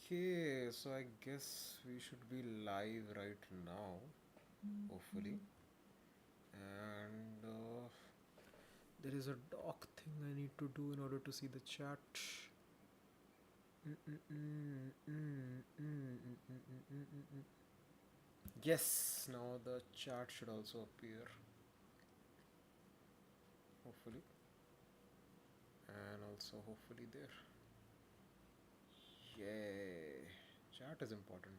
Okay, so I guess we should be live right now, hopefully. And there is a doc thing I need to do in order to see the chat. Yes, now the chat should also appear, hopefully. And also, hopefully, there. Yay! Chat is important.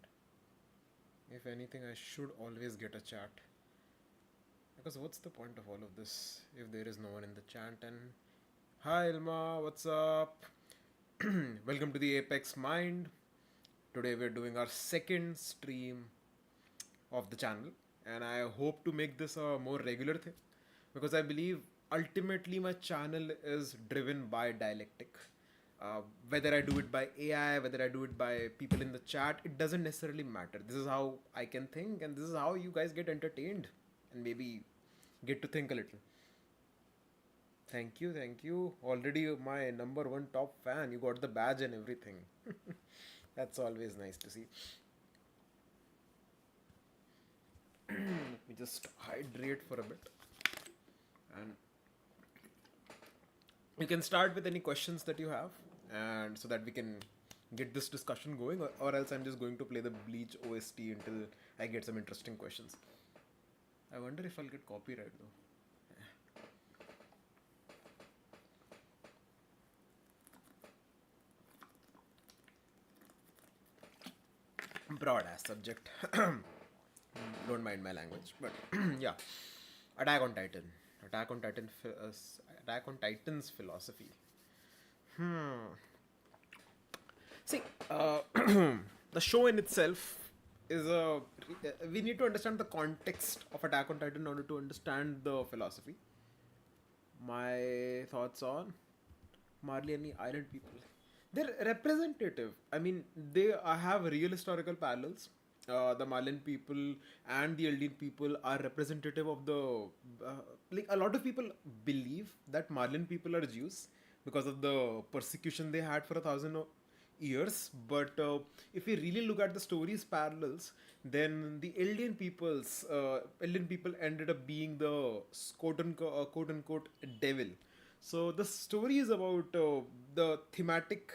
If anything, I should always get a chat. Because what's the point of all of this if there is no one in the chat? And hi Ilma, what's up? Welcome to the Apex Mind. Today we're doing our second stream of the channel, and I hope to make this a more regular thing because I believe ultimately my channel is driven by dialectic. Whether I do it by AI, whether I do it by people in the chat, it doesn't necessarily matter. This is how I can think, and this is how you guys get entertained and maybe get to think a little. Thank you, thank you. Already my number one top fan. You got the badge and everything. That's always nice to see. Let me just hydrate for a bit. And you can start with any questions that you have, and so that we can get this discussion going, or else I'm just going to play the Bleach OST until I get some interesting questions. I wonder if I'll get copyright though. Broad ass subject. Don't mind my language, but yeah. Attack on Titan. Attack on Titan. Attack on Titan's philosophy. See, the show in itself is a. We need to understand the context of Attack on Titan in order to understand the philosophy. My thoughts on Marley and the Island people. They're representative. I mean, they have real historical parallels. The Malian people and the Eldian people are representative of the. Like, a lot of people believe that Malian people are Jews because of the persecution they had for 1,000 years. But if we really look at the story's parallels, then the Eldian people ended up being the quote unquote devil. So the story is about the thematic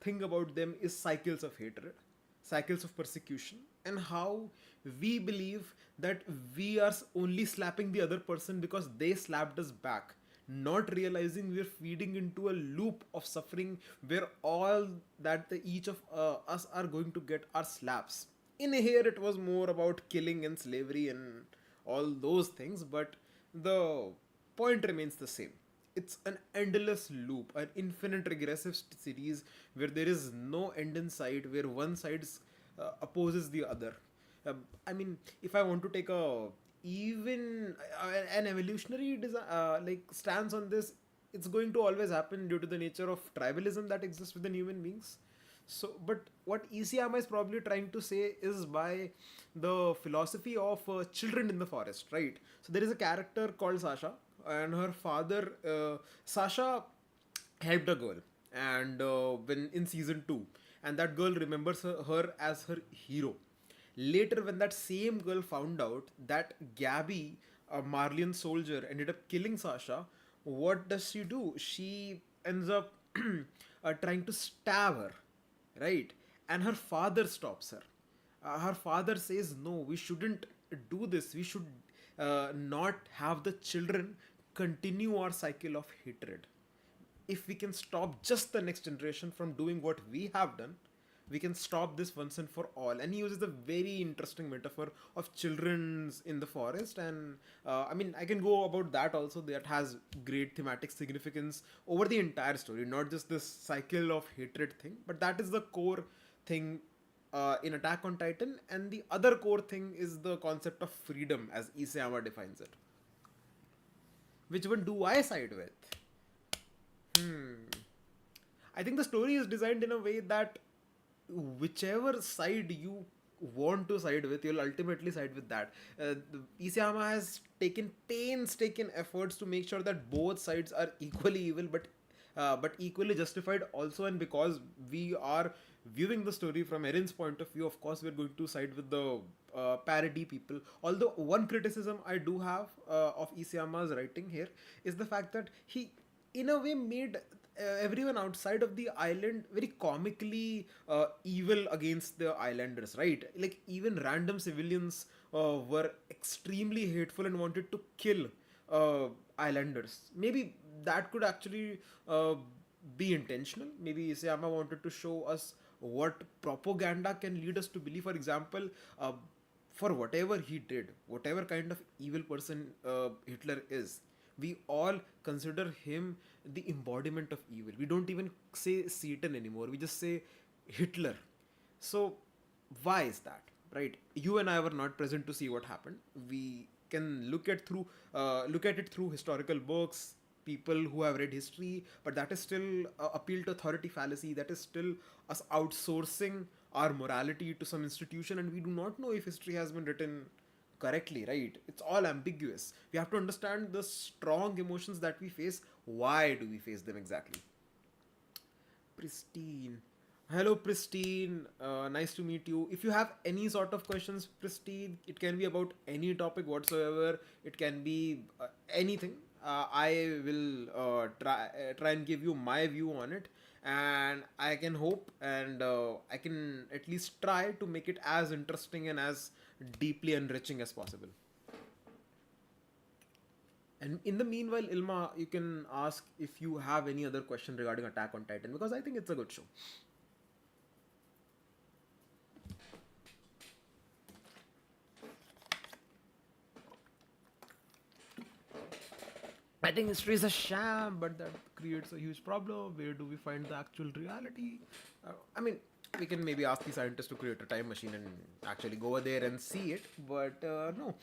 thing about them is cycles of hatred, cycles of persecution, and how we believe that we are only slapping the other person because they slapped us back, not realizing we're feeding into a loop of suffering where all that each of us are going to get are slaps. In here, it was more about killing and slavery and all those things, but the point remains the same. It's an endless loop, an infinite regressive series where there is no end in sight, where one side opposes the other. I mean, if I want to take a even an evolutionary like stance on this, it's going to always happen due to the nature of tribalism that exists within human beings. So, but what Isayama is probably trying to say is by the philosophy of children in the forest, right? So there is a character called Sasha, and her father, Sasha, helped a girl, and when in season two, and that girl remembers her as her hero. Later, when that same girl found out that Gabby, a Marlian soldier, ended up killing Sasha, what does she do? She ends up trying to stab her, right? And her father stops her. Her father says, "No, we shouldn't do this. We should not have the children continue our cycle of hatred. If we can stop just the next generation from doing what we have done, we can stop this once and for all." And he uses a very interesting metaphor of children's in the forest. And I mean, I can go about that also. That has great thematic significance over the entire story, not just this cycle of hatred thing, but that is the core thing in Attack on Titan. And the other core thing is the concept of freedom as Isayama defines it. Which one do I side with? I think the story is designed in a way that whichever side you want to side with, you'll ultimately side with that. Isayama has taken painstaking efforts to make sure that both sides are equally evil, but equally justified also. And because we are viewing the story from Erin's point of view, of course, we're going to side with the parody people. Although one criticism I do have of Isayama's writing here is the fact that he, in a way, made everyone outside of the island very comically evil against the islanders, right? Like even random civilians were extremely hateful and wanted to kill uh, islanders. Maybe that could actually be intentional. Maybe Isayama wanted to show us what propaganda can lead us to believe. For example, for whatever he did, whatever kind of evil person Hitler is, we all consider him the embodiment of evil. We don't even say Satan anymore. We just say Hitler. So why is that? Right? You and I were not present to see what happened. We can look at it through historical books, people who have read history, but that is still appeal to authority fallacy. That is still us outsourcing our morality to some institution, and we do not know if history has been written correctly, right? It's all ambiguous. We have to understand the strong emotions that we face. Why do we face them exactly? Pristine. Hello, Pristine. Nice to meet you. If you have any sort of questions, Pristine, it can be about any topic whatsoever. It can be anything. I will try and give you my view on it, and I can hope and I can at least try to make it as interesting and as deeply enriching as possible. And in the meanwhile, Ilma, you can ask if you have any other question regarding Attack on Titan, because I think it's a good show. I think history is a sham, but that creates a huge problem. Where do we find the actual reality? I mean, we can maybe ask the scientists to create a time machine and actually go over there and see it, but no.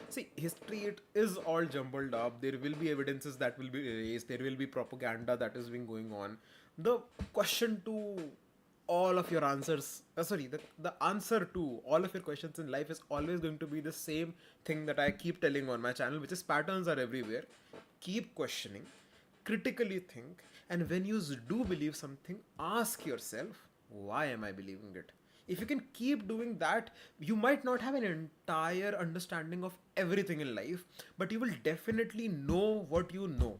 See, history, it is all jumbled up. There will be evidences that will be erased. There will be propaganda that is being going on. The question to all of your answers the answer to all of your questions in life is always going to be the same thing that I keep telling on my channel, which is patterns are everywhere. Keep questioning, critically think, and when you do believe something, ask yourself, why am I believing it? If you can keep doing that, you might not have an entire understanding of everything in life, but you will definitely know what you know,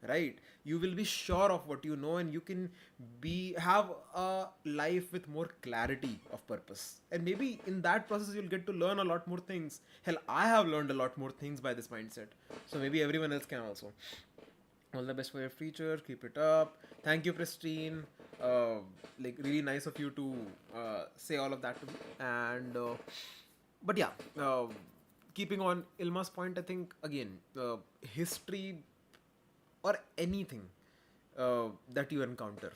right? You will be sure of what you know, and you can be have a life with more clarity of purpose, and maybe in that process you'll get to learn a lot more things. Hell, I have learned a lot more things by this mindset, so maybe everyone else can also. All the best for your future. Keep it up. Thank you, Pristine. uh, like really nice of you to say all of that to me. And but yeah, keeping on Ilma's point, I think again, history or anything that you encounter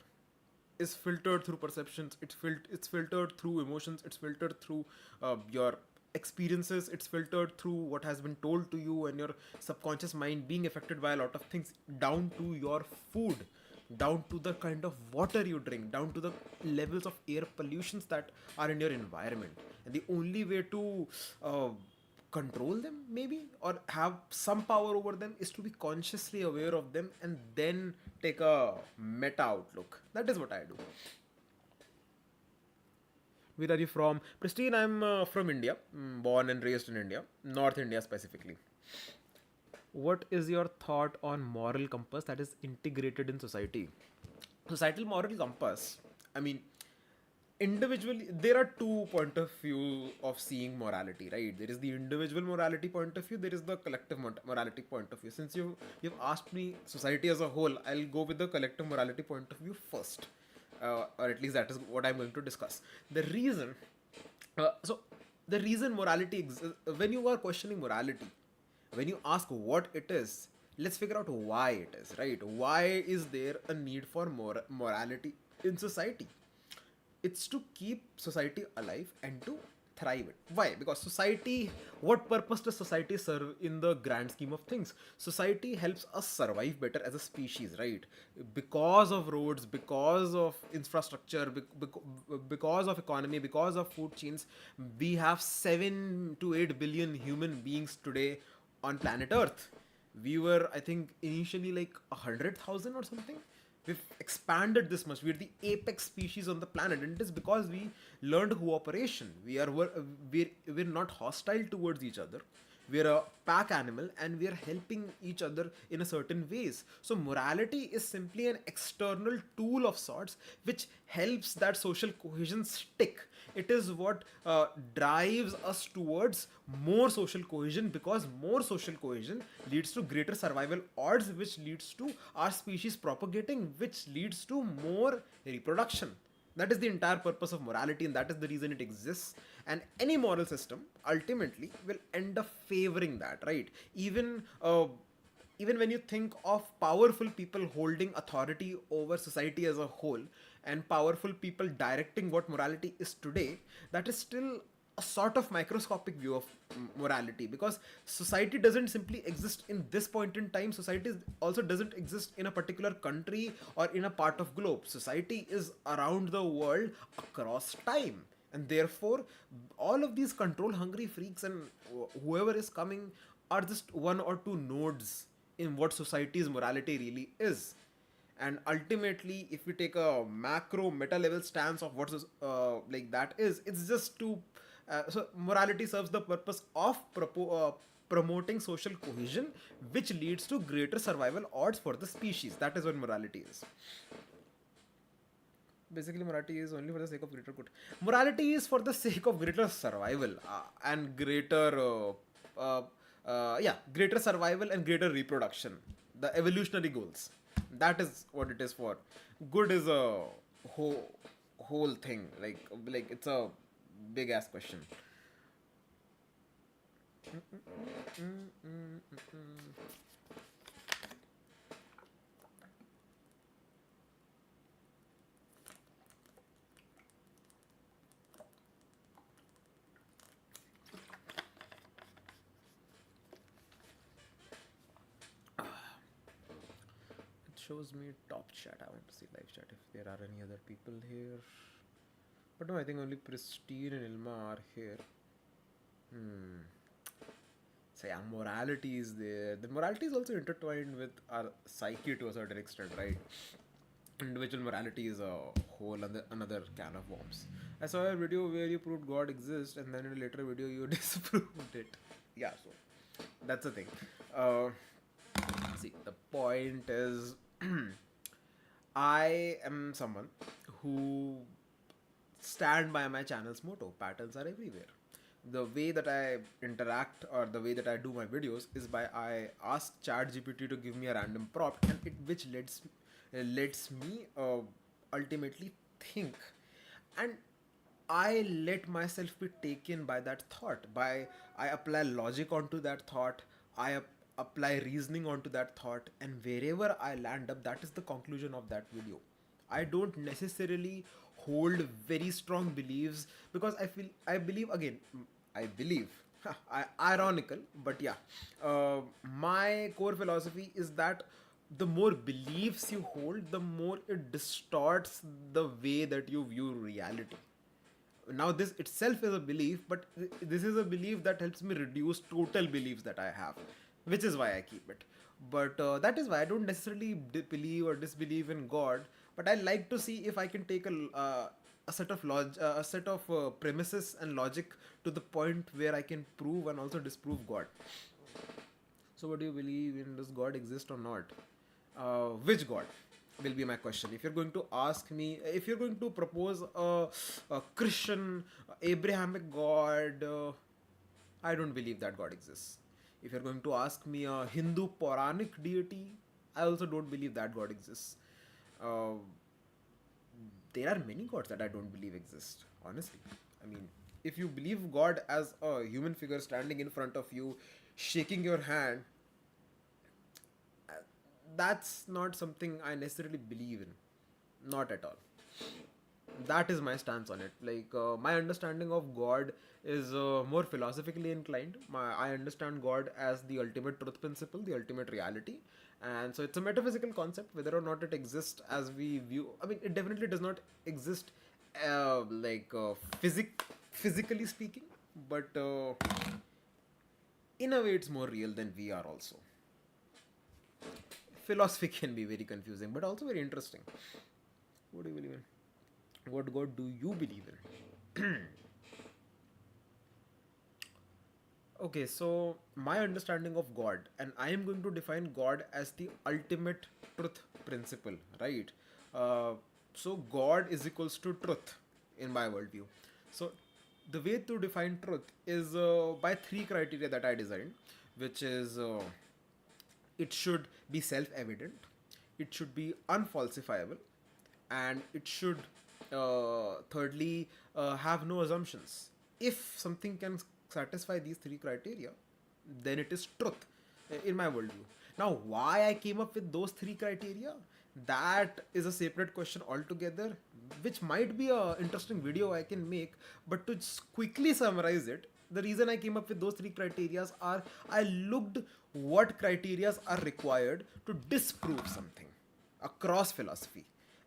is filtered through perceptions. It's filtered through emotions. It's filtered through your experiences. It's filtered through what has been told to you, and your subconscious mind being affected by a lot of things, down to your food, down to the kind of water you drink, down to the levels of air pollutions that are in your environment. And the only way to control them, maybe, or have some power over them, is to be consciously aware of them and then take a meta outlook. That is what I do. Where are you from? Pristine, I'm from India, born and raised in India, North India specifically. What is your thought on moral compass that is integrated in society? Societal moral compass. I mean, individually, there are two point of view of seeing morality, right? There is the individual morality point of view. There is the collective morality point of view. Since you've asked me society as a whole, I'll go with the collective morality point of view first, or at least that is what I'm going to discuss. The reason, so the reason morality exists, when you are questioning morality, when you ask what it is, let's figure out why it is, right? Why is there a need for morality in society? It's to keep society alive and to thrive it. Why? Because society, what purpose does society serve in the grand scheme of things? Society helps us survive better as a species, right? Because of roads, because of infrastructure, because of economy, because of food chains, we have 7 to 8 billion human beings today on planet earth. We were, I think, initially like 100,000 or something. We've expanded this much. We're the apex species on the planet, and it is because we learned cooperation. We're not hostile towards each other. We're a pack animal, and we're helping each other in a certain ways. So morality is simply an external tool of sorts which helps that social cohesion stick. It is what drives us towards more social cohesion, because more social cohesion leads to greater survival odds, which leads to our species propagating, which leads to more reproduction. That is the entire purpose of morality, and that is the reason it exists. And any moral system ultimately will end up favoring that, right? Even when you think of powerful people holding authority over society as a whole, and powerful people directing what morality is today, that is still a sort of microscopic view of morality, because society doesn't simply exist in this point in time. Society also doesn't exist in a particular country or in a part of globe. Society is around the world across time, and therefore all of these control hungry freaks and whoever is coming are just one or two nodes in what society's morality really is. And ultimately, if we take a macro meta level stance of what like that is, it's just to so morality serves the purpose of promoting social cohesion, which leads to greater survival odds for the species. That is what morality is. Basically, morality is only for the sake of greater good. Morality is for the sake of greater survival and uh, yeah, greater survival and greater reproduction. The evolutionary goals. That is what it is for. Good is a whole thing. Like it's a big ass question. It shows me top chat. I want to see live chat if there are any other people here. But no, I think only Pristine and Ilma are here. Hmm. So yeah, morality is there. The morality is also intertwined with our psyche to a certain extent, right? Individual morality is a whole another can of worms. I saw a video where you proved God exists, and then in a later video you disproved it. Yeah, so that's the thing. Uh, See, the point is, I am someone who stand by my channel's motto: patterns are everywhere. The way that I interact or the way that I do my videos is by I ask ChatGPT to give me a random prompt, and it which lets me ultimately think, and I let myself be taken by that thought. By I apply logic onto that thought. I apply reasoning onto that thought, and wherever I land up, that is the conclusion of that video. I don't necessarily hold very strong beliefs, because I believe again. I believe. Ironical, but yeah. My core philosophy is that the more beliefs you hold, the more it distorts the way that you view reality. Now this itself is a belief, but this is a belief that helps me reduce total beliefs that I have, which is why I keep it. But that is why I don't necessarily believe or disbelieve in God, but I like to see if I can take a set of a set of premises and logic to the point where I can prove and also disprove God. So, what do you believe in? Does God exist or not? Which God will be my question. If you're going to ask me, if you're going to propose a Christian, Abrahamic God, I don't believe that God exists. If you're going to ask me a Hindu Puranic deity, I also don't believe that God exists. Uh, there are many gods that I don't believe exist, honestly. I mean, if you believe God as a human figure standing in front of you, shaking your hand, that's not something I necessarily believe in. Not at all. That is my stance on it. Like, my understanding of God is more philosophically inclined. I understand God as the ultimate truth principle, the ultimate reality. And so it's a metaphysical concept, whether or not it exists as we view. I mean, it definitely does not exist like physically speaking, but in a way, it's more real than we are also. philosophy can be very confusing, but also very interesting. What do you believe in? What God do you believe in? Okay, so my understanding of God, and I am going to define God as the ultimate truth principle, right? Uh, so God is equals to truth in my worldview. So the way to define truth is by three criteria that I designed, which is it should be self-evident, it should be unfalsifiable, and it should thirdly have no assumptions. If something can satisfy these three criteria, then it is truth in my worldview. Now, why I came up with those three criteria, that is a separate question altogether, which might be a interesting video I can make. But to just quickly summarize it, the reason I came up with those three criterias are I looked what criterias are required to disprove something across philosophy,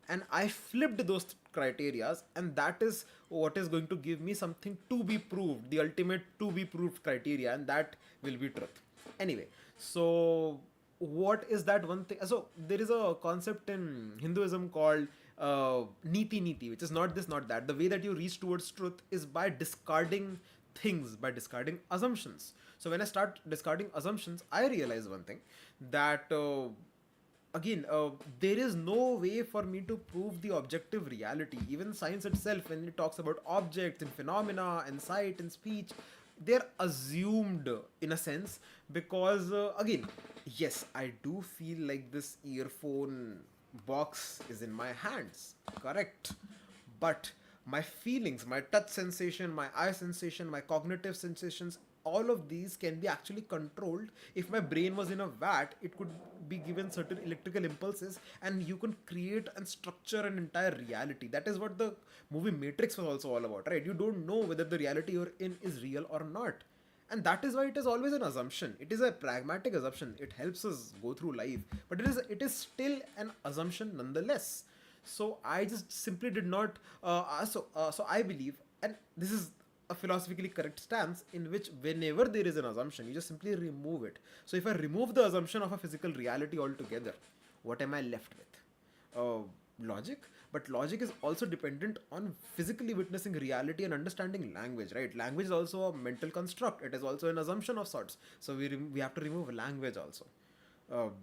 and I flipped those criterias, and that is what is going to give me something to be proved, the ultimate to be proved criteria, and that will be truth. Anyway, so what is that one thing? So there is a concept in Hinduism called niti, which is not this, not that. The way that you reach towards truth is by discarding things, by discarding assumptions. So when I start discarding assumptions, I realize one thing, that again, there is no way for me to prove the objective reality. Even science itself, when it talks about objects and phenomena and sight and speech, they're assumed in a sense, because again, yes, I do feel like this earphone box is in my hands, correct? But my feelings, my touch sensation, my eye sensation, my cognitive sensations, all of these can be actually controlled. If my brain was in a vat, it could be given certain electrical impulses, and you can create and structure an entire reality. That is what the movie Matrix was also all about, right? You don't know whether the reality you're in is real or not, and that is why it is always an assumption. It is a pragmatic assumption. It helps us go through life, but it is still an assumption nonetheless. So I just simply did not so I believe, and this is a philosophically correct stance, in which whenever there is an assumption, you just simply remove it. So if I remove the assumption of a physical reality altogether, what am I left with? Logic. But logic is also dependent on physically witnessing reality and understanding language, right? Language is also a mental construct. It is also an assumption of sorts. So we have to remove language also.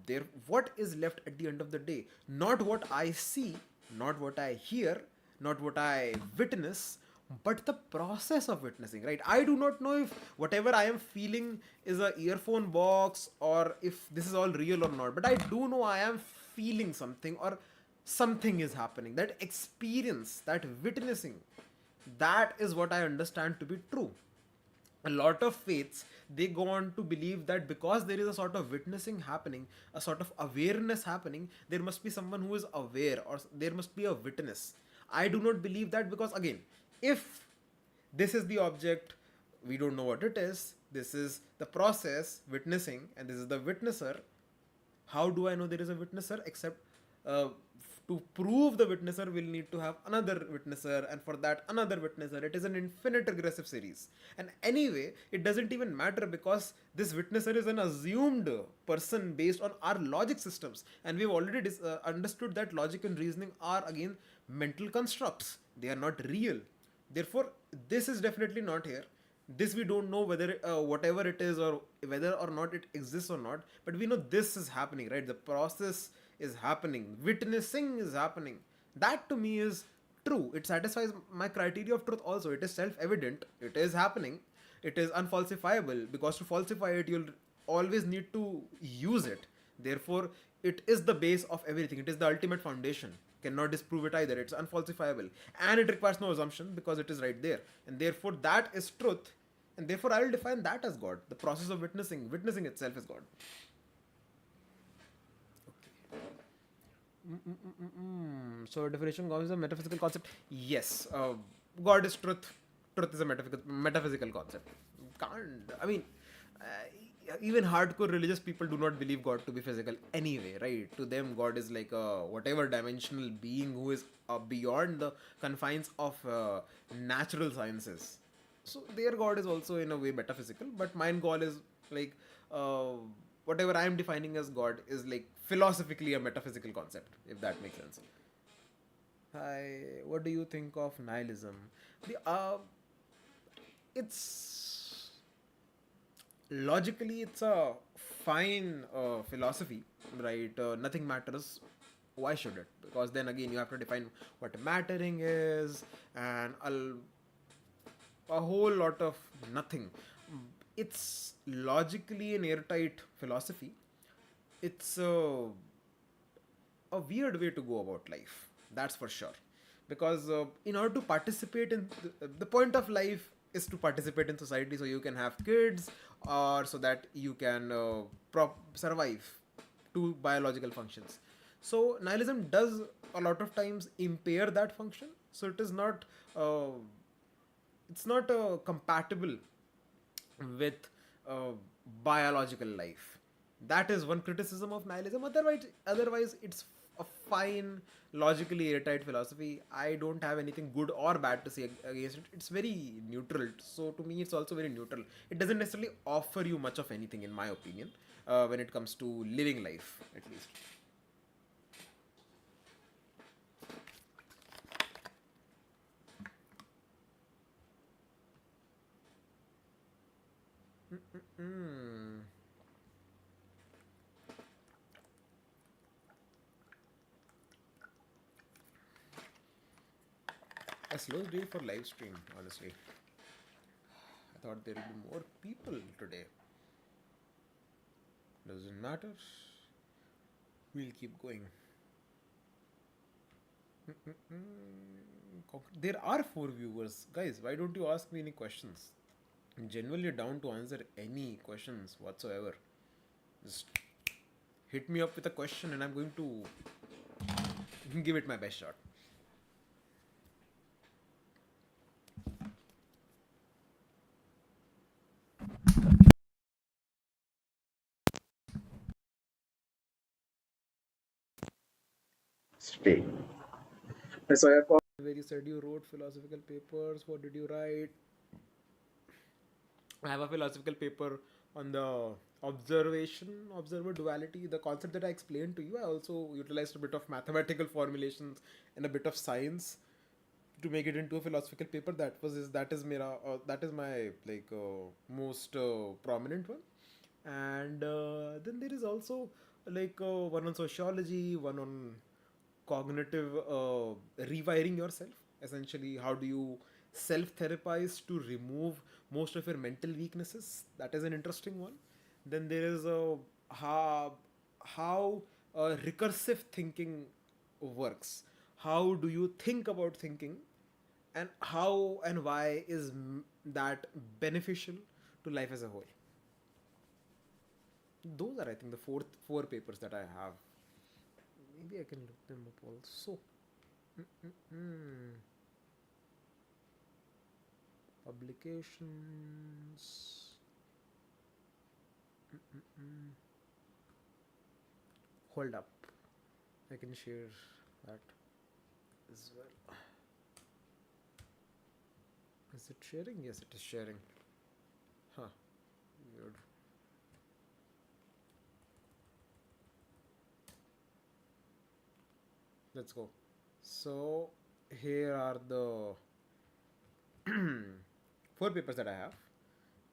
There, what is left at the end of the day? Not what I see, not what I hear, not what I witness, but the process of witnessing, right? I do not know if whatever I am feeling is a earphone box, or if this is all real or not, but I do know I am feeling something, or something is happening. That experience, that witnessing, that is what I understand to be true. A lot of faiths, they go on to believe that because there is a sort of witnessing happening, a sort of awareness happening, there must be someone who is aware, or there must be a witness. I do not believe that, because again, if this is the object, we don't know what it is, this is the process witnessing, and this is the witnesser, how do I know there is a witnesser? Except to prove the witnesser, we'll need to have another witnesser, and for that another witnesser. It is an infinite regressive series. And anyway, it doesn't even matter, because this witnesser is an assumed person based on our logic systems. And we've already understood that logic and reasoning are again mental constructs, they are not real. Therefore, this is definitely not here. This we don't know whether whatever it is, or whether or not it exists or not, but we know this is happening, right? The process is happening, witnessing is happening. That to me is true. It satisfies my criteria of truth also. It is self-evident, it is happening, it is unfalsifiable, because to falsify it, you'll always need to use it. Therefore, it is the base of everything, it is the ultimate foundation. Cannot disprove it either. It's unfalsifiable, and it requires no assumption, because it is right there, and therefore that is truth. And therefore I will define that as God. The process of witnessing itself is God. So definition, God is a metaphysical concept. Yes, God is truth. Truth is a metaphysical concept. Can't. I mean, even hardcore religious people do not believe God to be physical anyway, right? To them, God is like a whatever dimensional being who is beyond the confines of natural sciences. So their God is also in a way metaphysical, but mine God is like whatever I am defining as God is like philosophically a metaphysical concept, if that makes sense. Hi, what do you think of nihilism? The it's logically it's a fine philosophy, right? Nothing matters. Why should it? Because then again you have to define what mattering is, and a whole lot of nothing. It's logically an airtight philosophy. It's a weird way to go about life. That's for sure. Because in order to participate in the point of life is to participate in society so you can have kids or so that you can survive to biological functions. So nihilism does a lot of times impair that function. So uh, it's not compatible with uh, biological life. That is one criticism of nihilism. Otherwise, it's a fine, logically airtight philosophy. I don't have anything good or bad to say against it. It's very neutral. So to me, it's also very neutral. It doesn't necessarily offer you much of anything, in my opinion, when it comes to living life, at least. Mm. A slow day for live stream, honestly. I thought there would be more people today. Doesn't matter. We'll keep going. There are four viewers. Guys, why don't you ask me any questions? I'm genuinely down to answer any questions whatsoever. Just hit me up with a question and I'm going to give it my best shot. Stay. So I call Where you said you wrote philosophical papers, what did you write? I have a philosophical paper on the observer duality, the concept that I explained to you. I also utilized a bit of mathematical formulations and a bit of science to make it into a philosophical paper. That is my most prominent one. And then there is also one on sociology, one on cognitive rewiring yourself. Essentially, how do you self therapize to remove most of your mental weaknesses? That is an interesting one. Then there is a how recursive thinking works. How do you think about thinking, and how and why is that beneficial to life as a whole? Those are, I think, the four papers that I have. Maybe I can look them up also. Mm. Publications. Mm. Hold up. I can share that as well. Is it sharing? Yes, it is sharing. Huh. Weird. Let's go. So here are the four papers that I have.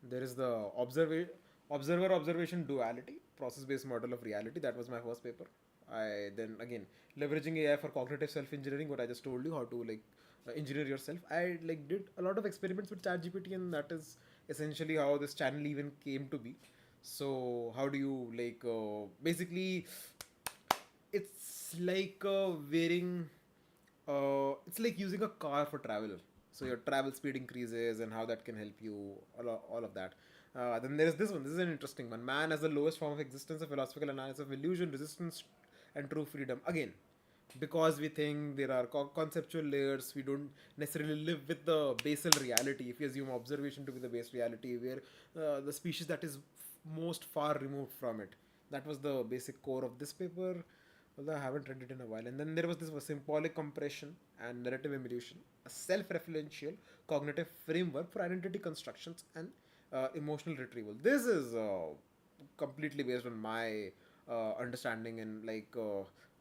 There is the observer observation duality, process based model of reality. That was my first paper. I then again leveraging AI for cognitive self engineering. What I just told you, how to engineer yourself. I did a lot of experiments with ChatGPT, and that is essentially how this channel even came to be. So how do you basically it's like wearing it's like using a car for travel. So your travel speed increases and how that can help you, all of that. Then there is this one. This is an interesting one. Man as the lowest form of existence, a philosophical analysis of illusion, resistance, and true freedom. Again, because we think there are conceptual layers, we don't necessarily live with the basal reality. If we assume observation to be the base reality, where the species that is most far removed from it. That was the basic core of this paper, although I haven't read it in a while. And then there was this symbolic compression and narrative evolution, a self-referential cognitive framework for identity constructions and emotional retrieval. This is completely based on my understanding and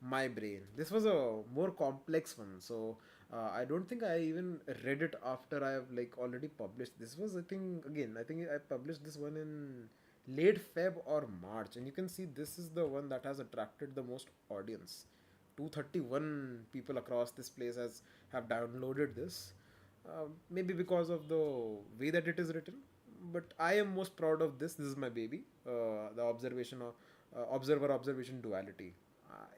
my brain. This was a more complex one, so I don't think I even read it after I've like already published. This was, I think, again, I think I published this one in late Feb or March, and you can see this is the one that has attracted the most audience. 231 people across this place has have downloaded this. Maybe because of the way that it is written, but I am most proud of this. This is my baby, the observation of observer observation duality.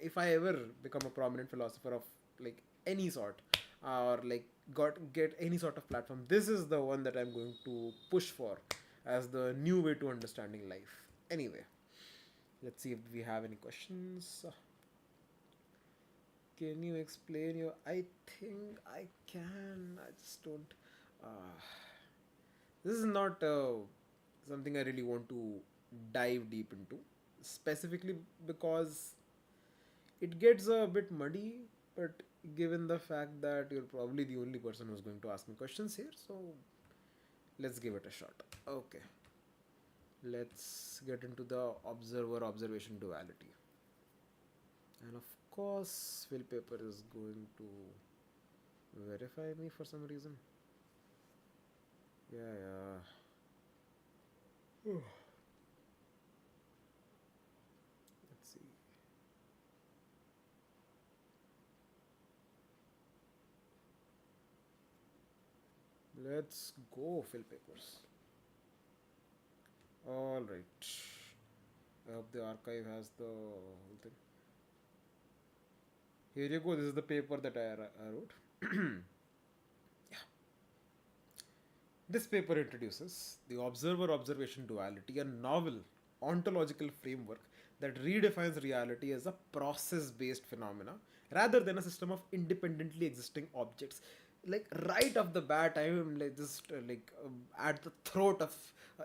If I ever become a prominent philosopher of like any sort, or like got get any sort of platform, this is the one that I'm going to push for as the new way to understanding life. Anyway, let's see if we have any questions. Can you explain your? I think I can. I just don't. Uh, this is not something I really want to dive deep into, specifically because it gets a bit muddy. But given the fact that you're probably the only person who's going to ask me questions here, so let's give it a shot. Okay, let's get into the observer observation duality. And of course, Phil Paper is going to verify me for some reason. Yeah, yeah. Let's see. Let's go, Phil Papers. All right. I hope the archive has the whole thing. Here you go. This is the paper that I wrote. This paper introduces the observer observation duality, a novel ontological framework that redefines reality as a process based phenomena rather than a system of independently existing objects. Like right off the bat, I am like just at the throat of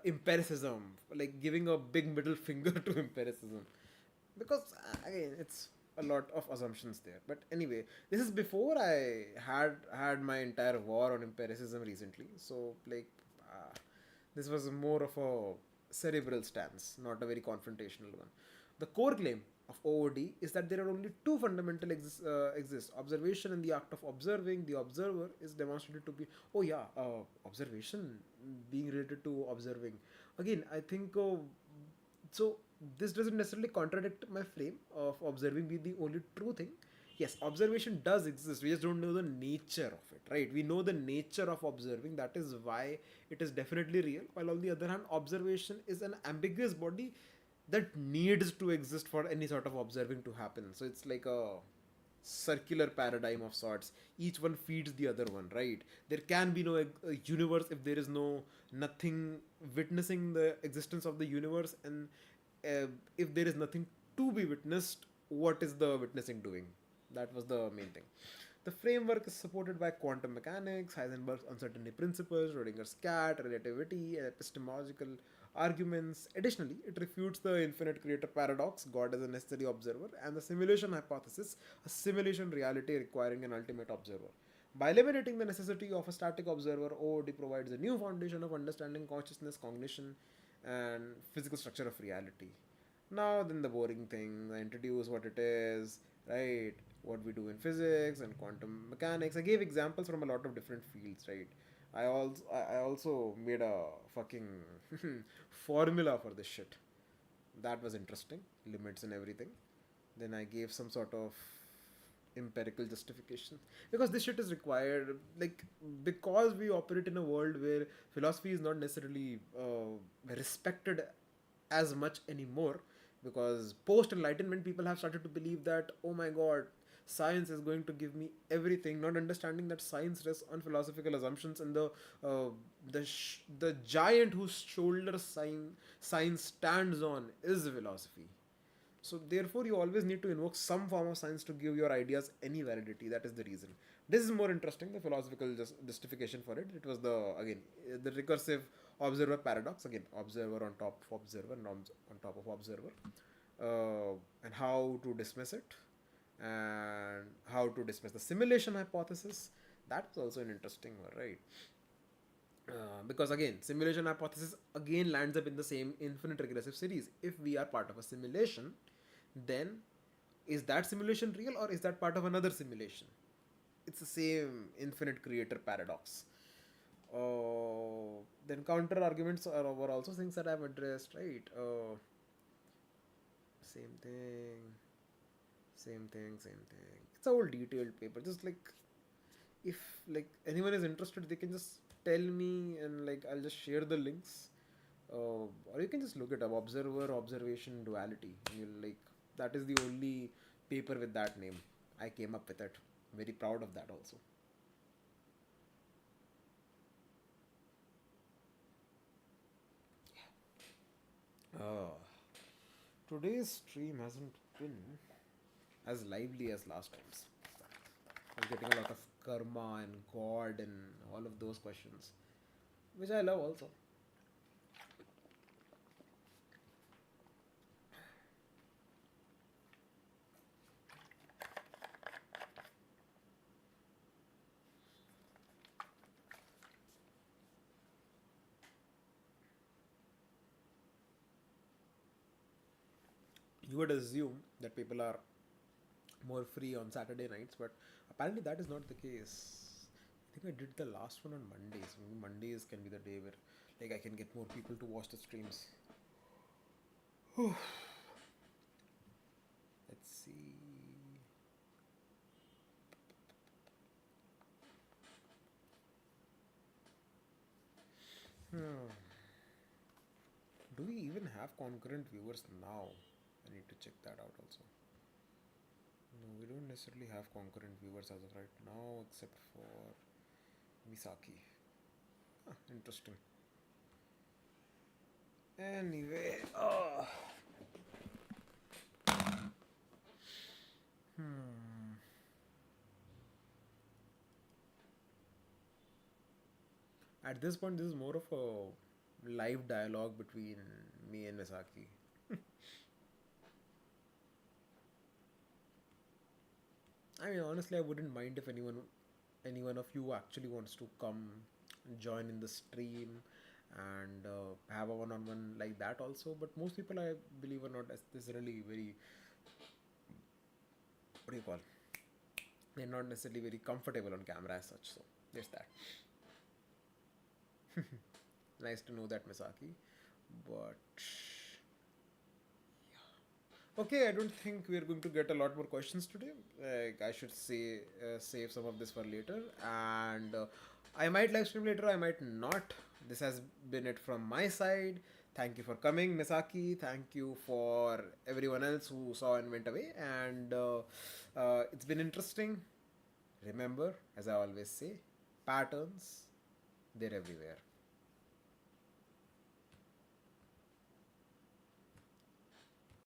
empiricism, like giving a big middle finger to empiricism, because again it's a lot of assumptions there. But anyway, this is before I had my entire war on empiricism recently, so uh, this was more of a cerebral stance, not a very confrontational one. The core claim of OOD is that there are only two fundamental exist: observation and the act of observing. The observer is demonstrated to be, oh yeah, observation being related to observing. Again, I think so this doesn't necessarily contradict my frame of observing being the only true thing. Yes, observation does exist, we just don't know the nature of it, right? We know the nature of observing, that is why it is definitely real, while on the other hand observation is an ambiguous body that needs to exist for any sort of observing to happen. So it's like a circular paradigm of sorts. Each one feeds the other one, right? There can be no universe if there is no nothing witnessing the existence of the universe, and if there is nothing to be witnessed, what is the witnessing doing? That was the main thing. The framework is supported by quantum mechanics, Heisenberg's uncertainty principles, Schrodinger's cat, relativity, and epistemological arguments. Additionally, it refutes the infinite creator paradox, God as a necessary observer, and the simulation hypothesis, a simulation reality requiring an ultimate observer. By eliminating the necessity of a static observer, OOD provides a new foundation of understanding consciousness, cognition, and physical structure of reality. Now, then the boring thing, I introduce what it is, right? What we do in physics and quantum mechanics. I gave examples from a lot of different fields, right? I also made a fucking formula for this shit. That was interesting, limits and everything. Then I gave some sort of empirical justification, because this shit is required, like, because we operate in a world where philosophy is not necessarily respected as much anymore, because post enlightenment people have started to believe that, oh my god, science is going to give me everything, not understanding that science rests on philosophical assumptions, and the giant whose shoulders science stands on is philosophy. So therefore, you always need to invoke some form of science to give your ideas any validity. That is the reason. This is more interesting. The philosophical justification for it. It was the again the recursive observer paradox. Again, observer on top of observer, norms on top of observer, and how to dismiss it, and how to dismiss the simulation hypothesis. That's also an interesting one, right? Because again, simulation hypothesis again lands up in the same infinite regressive series. If we are part of a simulation, then is that simulation real or is that part of another simulation? It's the same infinite creator paradox. Then counter arguments were also things that I've addressed, right? Same thing, same thing. It's a whole detailed paper. Just like if like anyone is interested, they can just tell me and like I'll just share the links. Or you can just look it up, observer observation duality. You'll like that is the only paper with that name. I came up with it. Very proud of that also. Uh, Today's stream hasn't been as lively as last time's. I was getting a lot of karma and God and all of those questions, which I love also. You would assume that people are more free on Saturday nights, but apparently that is not the case. I think I did the last one on Mondays. Maybe Mondays can be the day where like I can get more people to watch the streams. Let's see. Hmm. Do we even have concurrent viewers now? I need to check that out also. No, we don't necessarily have concurrent viewers as of right now, except for Misaki. Interesting. Anyway, hmm. At this point, this is more of a live dialogue between me and Misaki. I mean, honestly, I wouldn't mind if any one of you actually wants to come join in the stream and have a one-on-one like that also. But most people, I believe, are not necessarily very, what do you call? They're not necessarily very comfortable on camera as such. So there's that. Nice to know that, Misaki. But okay, I don't think we're going to get a lot more questions today. Like I should say, save some of this for later, and I might live stream later. I might not. This has been it from my side. Thank you for coming, Misaki. Thank you for everyone else who saw and went away. And it's been interesting. Remember, as I always say, patterns, they're everywhere.